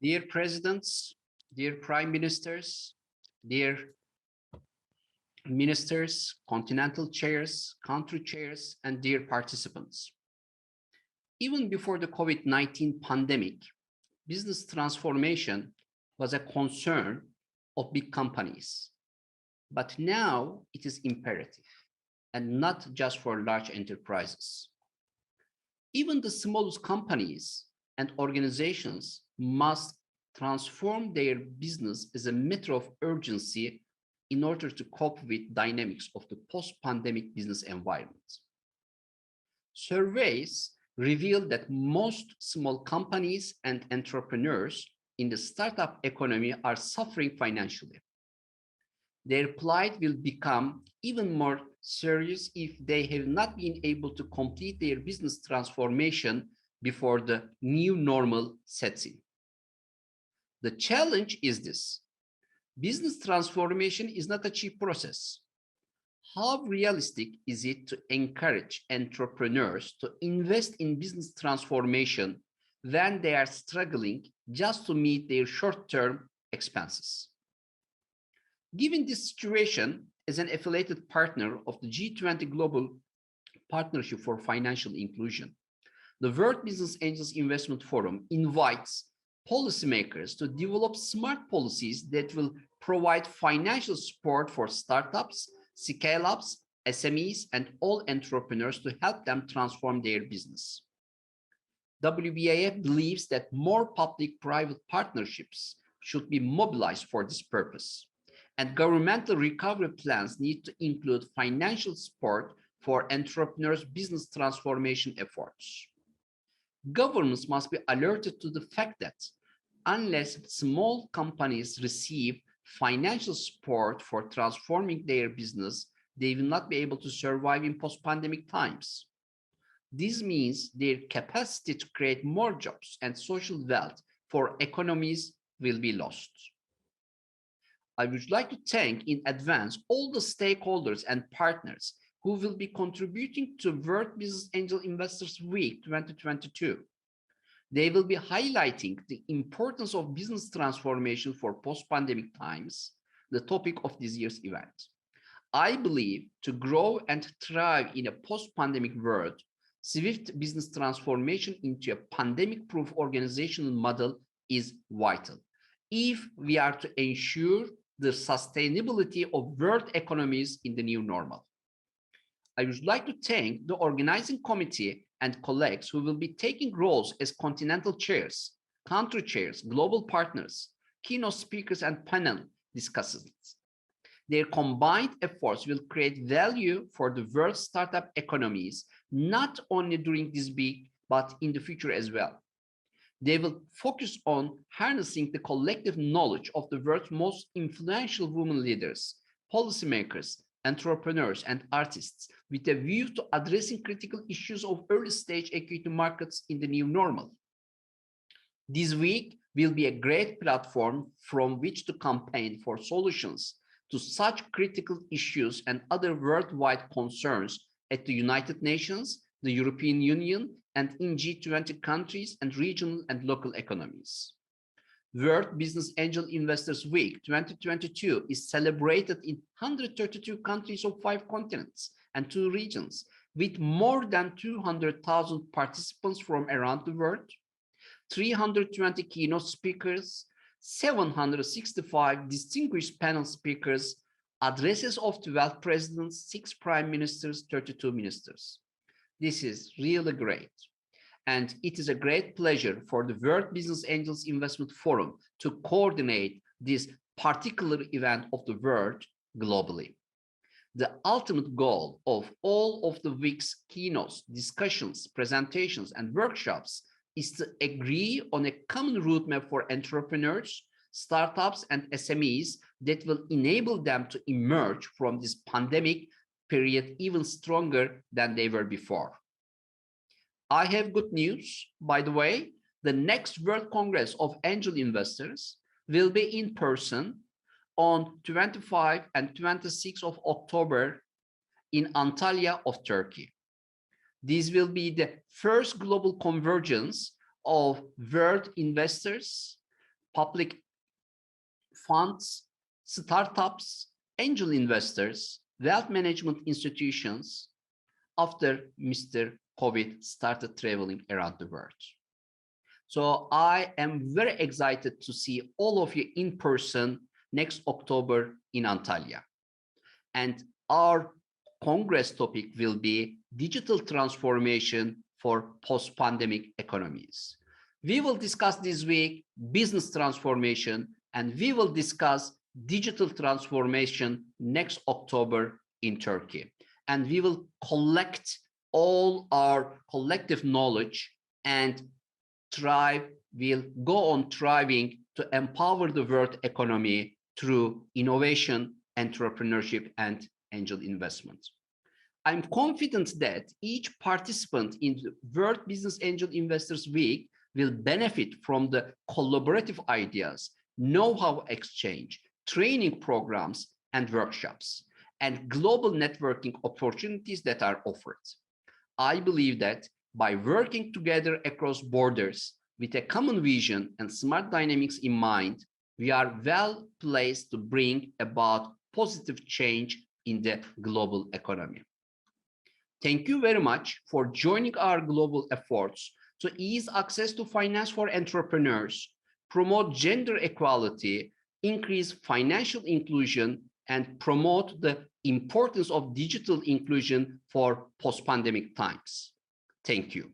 Dear presidents, dear prime ministers, dear ministers, continental chairs, country chairs, and dear participants. Even before the COVID-19 pandemic, business transformation was a concern of big companies. But now it is imperative, and not just for large enterprises. Even the smallest companies and organizations must transform their business as a matter of urgency in order to cope with dynamics of the post-pandemic business environment. Surveys reveal that most small companies and entrepreneurs in the startup economy are suffering financially. Their plight will become even more serious if they have not been able to complete their business transformation before the new normal sets in. The challenge is this: business transformation is not a cheap process. How realistic is it to encourage entrepreneurs to invest in business transformation when they are struggling just to meet their short-term expenses? Given this situation, as an affiliated partner of the G20 Global Partnership for Financial Inclusion, the World Business Angels Investment Forum invites policymakers to develop smart policies that will provide financial support for startups, scale-ups, SMEs, and all entrepreneurs to help them transform their business. WBAF believes that more public-private partnerships should be mobilized for this purpose, and governmental recovery plans need to include financial support for entrepreneurs' business transformation efforts. Governments must be alerted to the fact that unless small companies receive financial support for transforming their business, they will not be able to survive in post-pandemic times. This means their capacity to create more jobs and social wealth for economies will be lost. I would like to thank in advance all the stakeholders and partners who will be contributing to World Business Angel Investors Week 2022. They will be highlighting the importance of business transformation for post-pandemic times, the topic of this year's event. I believe to grow and thrive in a post-pandemic world, swift business transformation into a pandemic-proof organizational model is vital if we are to ensure the sustainability of world economies in the new normal. I would like to thank the organizing committee and colleagues who will be taking roles as continental chairs, country chairs, global partners, keynote speakers, and panel discussants. Their combined efforts will create value for the world's startup economies, not only during this week, but in the future as well. They will focus on harnessing the collective knowledge of the world's most influential women leaders, policymakers, entrepreneurs, and artists with a view to addressing critical issues of early stage equity markets in the new normal. This week will be a great platform from which to campaign for solutions to such critical issues and other worldwide concerns at the United Nations, the European Union, and in G20 countries and regional and local economies. World Business Angel Investors Week 2022 is celebrated in 132 countries of 5 continents and 2 regions, with more than 200,000 participants from around the world, 320 keynote speakers, 765 distinguished panel speakers, addresses of 12 presidents, 6 prime ministers, 32 ministers. This is really great. And it is a great pleasure for the World Business Angels Investment Forum to coordinate this particular event of the world globally. The ultimate goal of all of the week's keynotes, discussions, presentations, and workshops is to agree on a common roadmap for entrepreneurs, startups, and SMEs that will enable them to emerge from this pandemic period even stronger than they were before. I have good news, by the way. The next World Congress of Angel Investors will be in person on 25 and 26 of October in Antalya of Turkey. This will be the first global convergence of world investors, public funds, startups, angel investors, wealth management institutions after Mr. COVID started traveling around the world. So I am very excited to see all of you in person next October in Antalya. And our Congress topic will be digital transformation for post-pandemic economies. We will discuss this week business transformation, and we will discuss digital transformation next October in Turkey. And we will collect all our collective knowledge and will go on thriving to empower the world economy through innovation, entrepreneurship, and angel investments. I'm confident that each participant in the World Business Angel Investors Week will benefit from the collaborative ideas, know-how exchange, training programs and workshops, and global networking opportunities that are offered. I believe that by working together across borders with a common vision and smart dynamics in mind, we are well placed to bring about positive change in the global economy. Thank you very much for joining our global efforts to ease access to finance for entrepreneurs, promote gender equality, increase financial inclusion, and promote the importance of digital inclusion for post-pandemic times. Thank you.